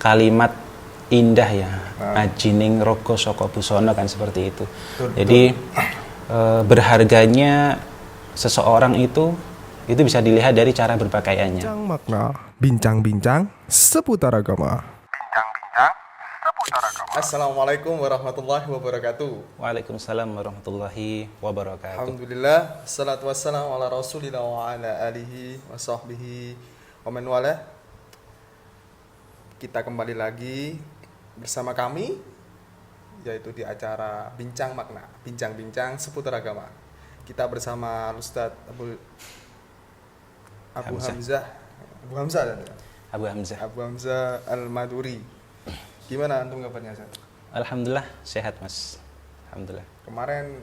kalimat indah ya, ajining rogo soko busono kan seperti itu. Jadi berharganya seseorang itu bisa dilihat dari cara berpakaiannya. Bincang makna, bincang-bincang seputar agama. Assalamualaikum warahmatullahi wabarakatuh. Waalaikumsalam warahmatullahi wabarakatuh. Alhamdulillah, salatu wassalamu ala rasulillah wa ala alihi wa sahbihi wa man wala. Kita kembali lagi bersama kami, yaitu di acara Bincang Makna, bincang-bincang seputar agama. Kita bersama Ustadz Abu Hamzah Al-Maduri. Gimana antum kabarnya, Ustaz? Alhamdulillah sehat, Mas. Alhamdulillah. Kemarin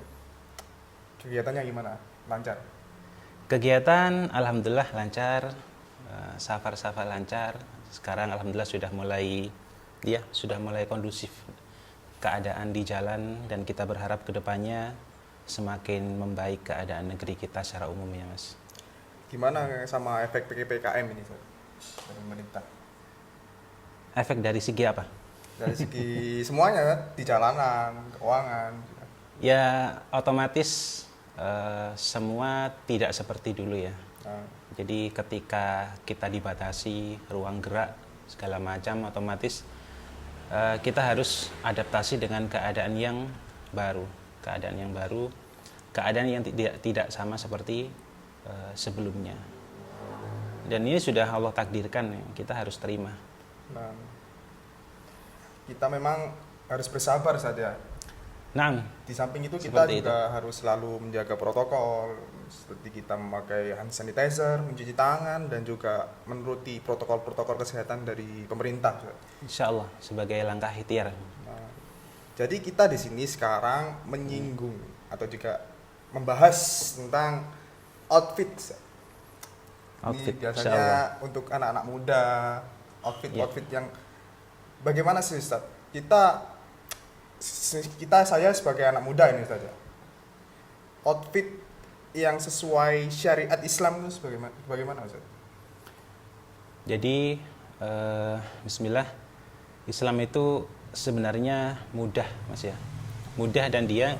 kegiatannya gimana? Lancar? Kegiatan alhamdulillah lancar, safar-safar lancar. Sekarang alhamdulillah sudah mulai kondusif keadaan di jalan, dan kita berharap kedepannya semakin membaik keadaan negeri kita secara umum ya, Mas. Gimana sama efek PPKM ini, Ustaz? Dari pemerintah? Efek dari segi apa? Dari segi semuanya kan, di jalanan, keuangan. Ya otomatis semua tidak seperti dulu ya. Jadi ketika kita dibatasi ruang gerak segala macam, otomatis kita harus adaptasi dengan keadaan yang baru, keadaan yang tidak sama seperti sebelumnya. Dan ini sudah Allah takdirkan, kita harus terima. Nah, kita memang harus bersabar saja. Nah, di samping itu kita juga itu harus selalu menjaga protokol, seperti kita memakai hand sanitizer, mencuci tangan, dan juga menuruti protokol-protokol kesehatan dari pemerintah. Insya Allah sebagai langkah ikhtiar. Nah, jadi kita di sini sekarang menyinggung atau juga membahas tentang outfit. Ini biasanya untuk anak-anak muda, outfit yang bagaimana sih, Ustaz? Saya sebagai anak muda ini saja. Outfit yang sesuai syariat Islam itu bagaimana, Ustaz? Jadi bismillah, Islam itu sebenarnya mudah, Mas ya. Mudah, dan dia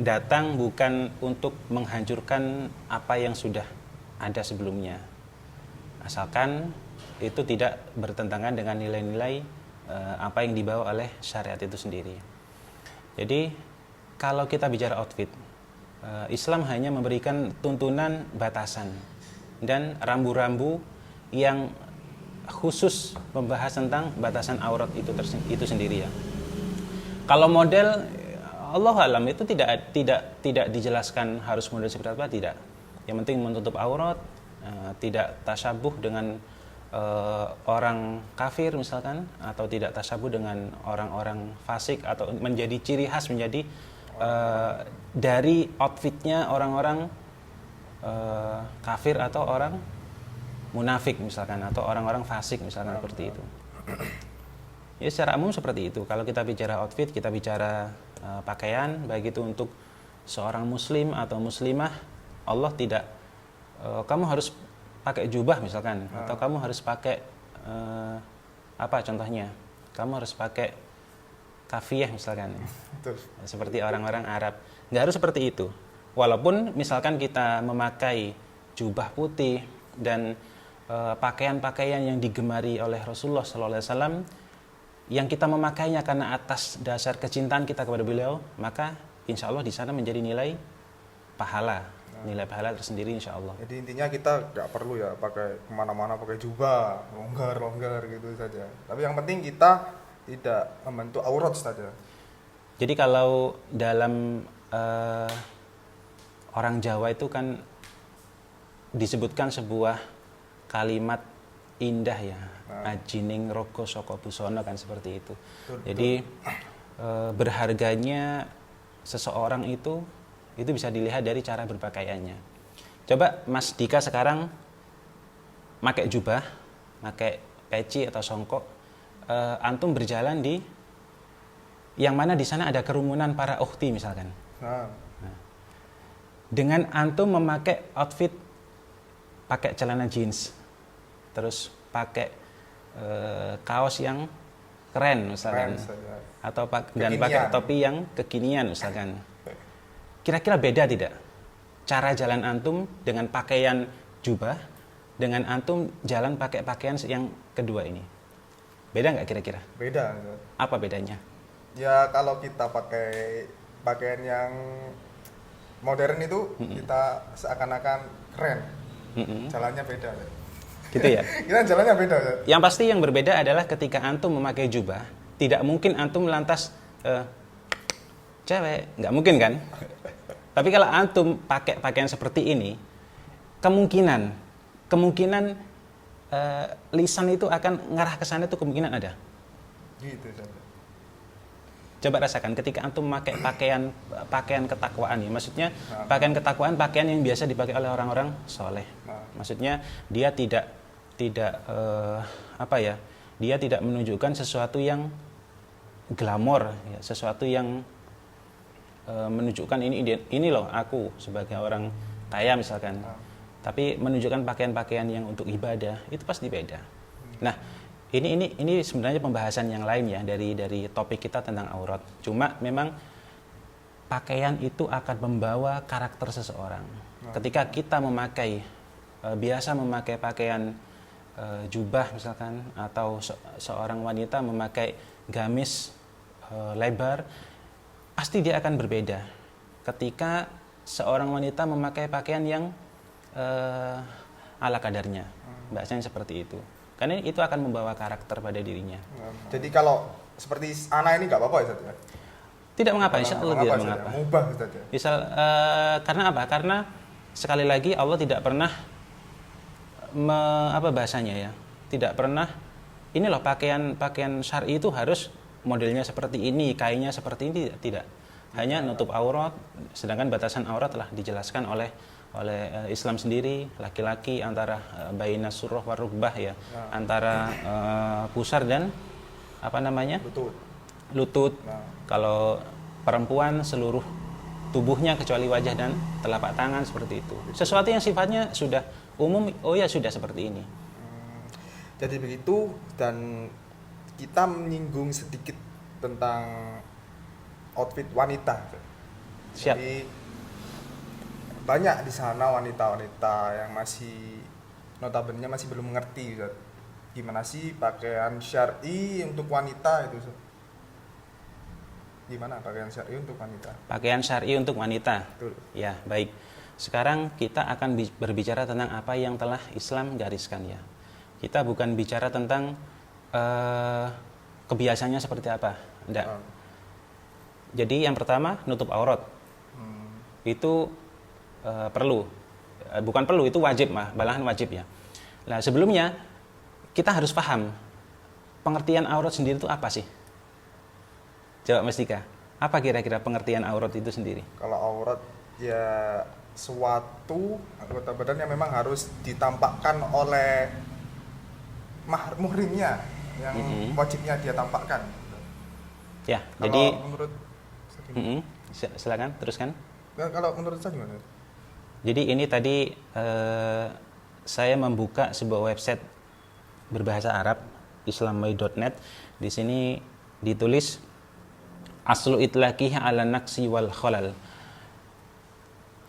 datang bukan untuk menghancurkan apa yang sudah ada sebelumnya. Asalkan itu tidak bertentangan dengan nilai-nilai apa yang dibawa oleh syariat itu sendiri. Jadi kalau kita bicara outfit, Islam hanya memberikan tuntunan batasan dan rambu-rambu yang khusus membahas tentang batasan aurat itu sendiri ya. Kalau model, Allah alam itu tidak dijelaskan harus model seperti apa, tidak. Yang penting menutup aurat, tidak tasyabuh dengan orang kafir misalkan, atau tidak tasyabuh dengan orang-orang fasik, atau menjadi ciri khas, menjadi dari outfitnya orang-orang kafir atau orang munafik misalkan, atau orang-orang fasik misalkan, seperti itu. Ya secara umum seperti itu. Kalau kita bicara outfit, kita bicara pakaian, baik itu untuk seorang muslim atau muslimah, Allah tidak kamu harus pakai jubah misalkan, atau kamu harus pakai apa contohnya, kamu harus pakai kafiyah misalkan, seperti orang-orang Arab. Nggak harus seperti itu. Walaupun misalkan kita memakai jubah putih dan pakaian-pakaian yang digemari oleh Rasulullah SAW, yang kita memakainya karena atas dasar kecintaan kita kepada beliau, maka insya Allah di sana menjadi nilai pahala tersendiri insya Allah. Jadi intinya kita nggak perlu ya pakai kemana-mana pakai jubah longgar gitu saja. Tapi yang penting kita tidak membentuk aurat saja. Jadi kalau dalam orang Jawa itu kan disebutkan sebuah kalimat indah ya, ajining rogo soko busono kan, seperti itu. Jadi berharganya seseorang itu bisa dilihat dari cara berpakaiannya. Coba Mas Dika sekarang pakai jubah, pakai peci atau songkok, antum berjalan di yang mana di sana ada kerumunan para ukhti misalkan. Nah, dengan antum memakai outfit, pakai celana jeans, terus pakai kaos yang keren misalkan, Keren, Ustaz, ya. atau dan pakai Kekinian. topi yang kekinian misalkan. Kira-kira beda tidak cara jalan antum dengan pakaian jubah dengan antum jalan pakai pakaian yang kedua ini? Beda nggak kira-kira? Beda, Ustaz. Apa bedanya? Ya kalau kita pakai pakaian yang modern itu kita seakan-akan keren. Mm-mm. Jalannya beda. Ustaz. Gitu ya. Kita jalannya beda, Ustaz. Yang pasti yang berbeda adalah ketika antum memakai jubah, tidak mungkin antum lantas cewek, nggak mungkin kan? Tapi kalau antum pakai pakaian seperti ini, kemungkinan lisan itu akan ngarah ke sana, itu kemungkinan ada. Gitu, Ustaz. Coba rasakan ketika antum memakai pakaian ketakwaan ya, maksudnya pakaian ketakwaan, pakaian yang biasa dipakai oleh orang-orang soleh. Maksudnya dia tidak dia tidak menunjukkan sesuatu yang glamor, ya, sesuatu yang menunjukkan ini loh aku sebagai orang kaya misalkan. Tapi menunjukkan pakaian-pakaian yang untuk ibadah itu pasti beda. Nah, ini sebenarnya pembahasan yang lain ya dari topik kita tentang aurat. Cuma memang pakaian itu akan membawa karakter seseorang. Ketika kita biasa memakai pakaian jubah misalkan, atau seorang wanita memakai gamis lebar, pasti dia akan berbeda ketika seorang wanita memakai pakaian yang ala kadarnya, bahasanya seperti itu. Karena itu akan membawa karakter pada dirinya. Jadi kalau seperti Ana ini nggak apa-apa ya, Ustaz, ya? Tidak mengapa, insya Allah tidak Ustaz, ya? mengapa. Mubah, Ustaz, ya? Karena apa? Karena sekali lagi Allah tidak pernah bahasanya ya, tidak pernah ini loh pakaian syar'i itu harus modelnya seperti ini, kainnya seperti ini, tidak. Hanya nutup aurat, sedangkan batasan aurat telah dijelaskan oleh Islam sendiri. Laki-laki antara baina surrah wa rukbah ya, antara pusar dan lutut. Kalau perempuan seluruh tubuhnya kecuali wajah dan telapak tangan, seperti itu. Sesuatu yang sifatnya sudah umum, sudah seperti ini. Jadi begitu, dan kita menyinggung sedikit tentang outfit wanita. Siap. Jadi banyak di sana wanita-wanita yang notabene masih belum mengerti, Ustaz. Gimana sih pakaian syar'i untuk wanita itu, Ustaz? Gimana pakaian syar'i untuk wanita? Pakaian syar'i untuk wanita. Betul. Ya, baik. Sekarang kita akan berbicara tentang apa yang telah Islam gariskan ya. Kita bukan bicara tentang kebiasaannya seperti apa. Tidak. Jadi yang pertama, nutup aurat. Itu perlu. Bukan perlu, itu wajib, malahan wajib ya. Nah, sebelumnya kita harus paham pengertian aurat sendiri itu apa sih? Coba Mas Dika, apa kira-kira pengertian aurat itu sendiri? Kalau aurat ya suatu anggota badan yang memang harus ditampakkan oleh muhrimnya, yang wajibnya dia tampakkan. Ya, Kalau jadi menurut silakan teruskan. Kalau menurut saya gimana? Jadi ini tadi saya membuka sebuah website berbahasa Arab, islamway.net. Di sini ditulis aslu itlaqihi ala naqsi wal khalal.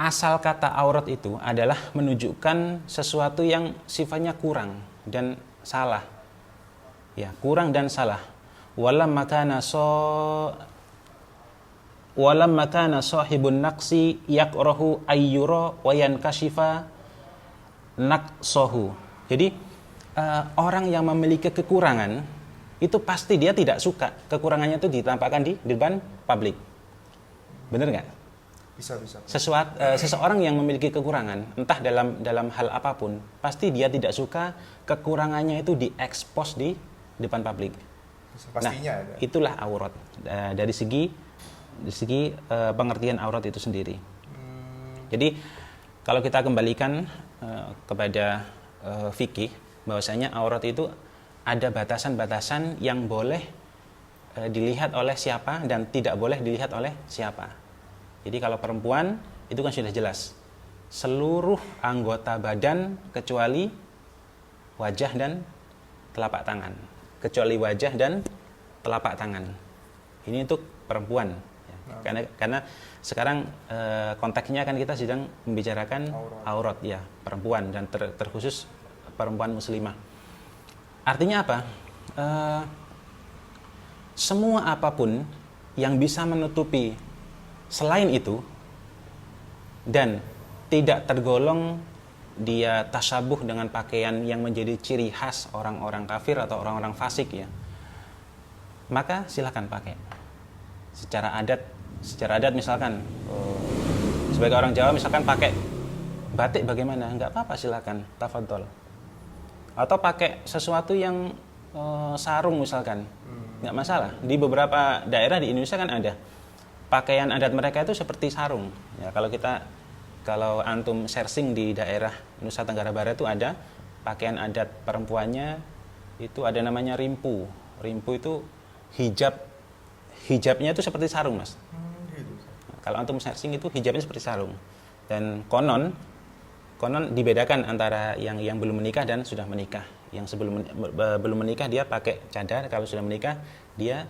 Asal kata aurat itu adalah menunjukkan sesuatu yang sifatnya kurang dan salah. Ya, kurang dan salah. Walam makana sahibun naqsi yakrahu ayyura wa yankashifa naqsahu. Jadi orang yang memiliki kekurangan itu pasti dia tidak suka kekurangannya itu ditampakkan di depan publik. Benar nggak? Bisa. Seseorang yang memiliki kekurangan entah dalam hal apapun, pasti dia tidak suka kekurangannya itu diekspos di depan publik. Pastinya. Nah, itulah aurat dari segi pengertian aurat itu sendiri. Jadi kalau kita kembalikan kepada fikih, bahwasanya aurat itu ada batasan-batasan yang boleh dilihat oleh siapa dan tidak boleh dilihat oleh siapa. Jadi kalau perempuan itu kan sudah jelas, seluruh anggota badan kecuali wajah dan telapak tangan. kecuali wajah dan telapak tangan. Ini untuk perempuan. Ya. Karena sekarang konteksnya kan kita sedang membicarakan aurat ya perempuan dan terkhusus perempuan muslimah. Artinya apa? Semua apapun yang bisa menutupi selain itu dan tidak tergolong dia tasyabuh dengan pakaian yang menjadi ciri khas orang-orang kafir atau orang-orang fasik ya, maka silakan pakai secara adat misalkan sebagai orang Jawa misalkan pakai batik bagaimana, nggak apa-apa, silakan tafadhol. Atau pakai sesuatu yang sarung misalkan, nggak masalah. Di beberapa daerah di Indonesia kan ada pakaian adat mereka itu seperti sarung ya. Kalau antum searching di daerah Nusa Tenggara Barat itu ada pakaian adat perempuannya itu ada namanya rimpu. Rimpu itu hijabnya itu seperti sarung, Mas. Nah, kalau antum searching itu hijabnya seperti sarung. Dan konon dibedakan antara yang belum menikah dan sudah menikah. Yang belum menikah dia pakai cadar, kalau sudah menikah dia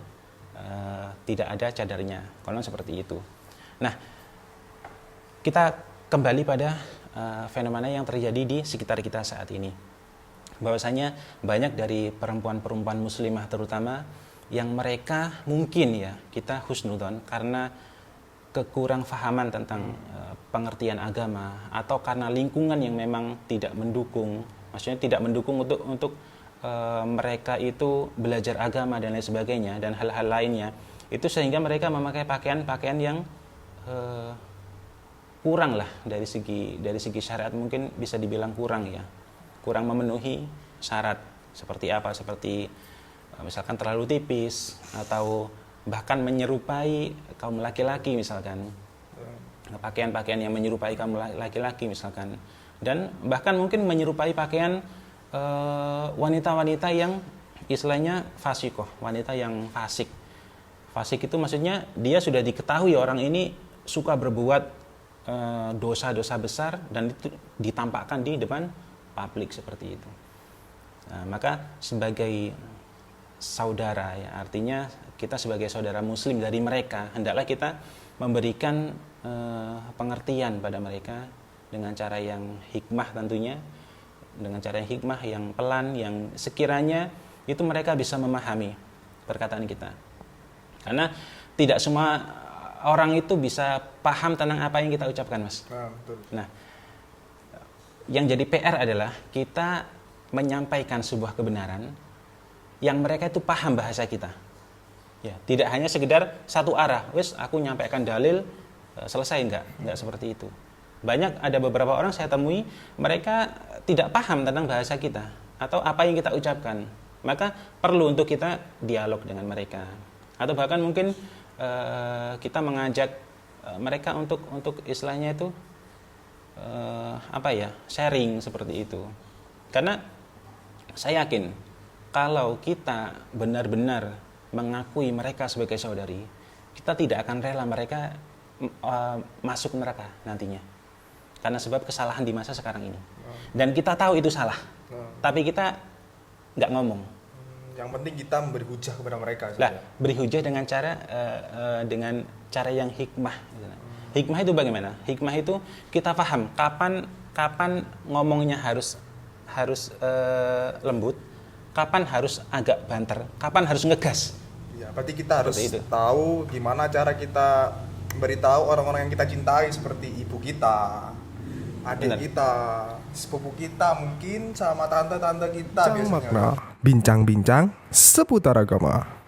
tidak ada cadarnya. Konon seperti itu. Nah, kita kembali pada fenomena yang terjadi di sekitar kita saat ini. Bahwasanya banyak dari perempuan-perempuan muslimah terutama yang mereka mungkin ya kita husnudzon karena kekurang fahaman tentang pengertian agama atau karena lingkungan yang memang tidak mendukung, maksudnya tidak mendukung untuk mereka itu belajar agama dan lain sebagainya dan hal-hal lainnya, itu sehingga mereka memakai pakaian-pakaian yang kurang lah dari segi syariat, mungkin bisa dibilang kurang ya, kurang memenuhi syarat. Seperti apa? Seperti misalkan terlalu tipis atau bahkan menyerupai kaum laki-laki misalkan, pakaian-pakaian yang menyerupai kaum laki-laki misalkan, dan bahkan mungkin menyerupai pakaian wanita-wanita yang istilahnya fasikoh, wanita yang fasik. Fasik itu maksudnya dia sudah diketahui orang ini suka berbuat dosa-dosa besar dan itu ditampakkan di depan publik seperti itu. Nah, maka sebagai saudara ya, artinya kita sebagai saudara muslim dari mereka, hendaklah kita memberikan pengertian pada mereka dengan cara yang hikmah tentunya, dengan cara yang hikmah, yang pelan, yang sekiranya itu mereka bisa memahami perkataan kita. Karena tidak semua orang itu bisa paham tentang apa yang kita ucapkan, Mas. Betul. Nah, yang jadi PR adalah kita menyampaikan sebuah kebenaran yang mereka itu paham bahasa kita. Ya, tidak hanya sekedar satu arah, wes aku nyampaikan dalil selesai, enggak seperti itu. Banyak ada beberapa orang saya temui mereka tidak paham tentang bahasa kita atau apa yang kita ucapkan. Maka perlu untuk kita dialog dengan mereka. Atau bahkan mungkin kita mengajak mereka untuk istilahnya itu sharing seperti itu. Karena saya yakin kalau kita benar-benar mengakui mereka sebagai saudari, kita tidak akan rela mereka masuk neraka nantinya. Karena sebab kesalahan di masa sekarang ini. Dan kita tahu itu salah. Tapi kita nggak ngomong. Yang penting kita memberi hujah kepada mereka. Lah, beri hujah dengan cara yang hikmah. Hikmah itu bagaimana? Hikmah itu kita paham kapan ngomongnya harus lembut, kapan harus agak banter, kapan harus ngegas. Ya, berarti kita harus tahu gimana cara kita beritahu orang-orang yang kita cintai seperti ibu kita, adik kita, sepupu kita mungkin sama tante-tante kita biasanya. Makna bincang-bincang seputar agama.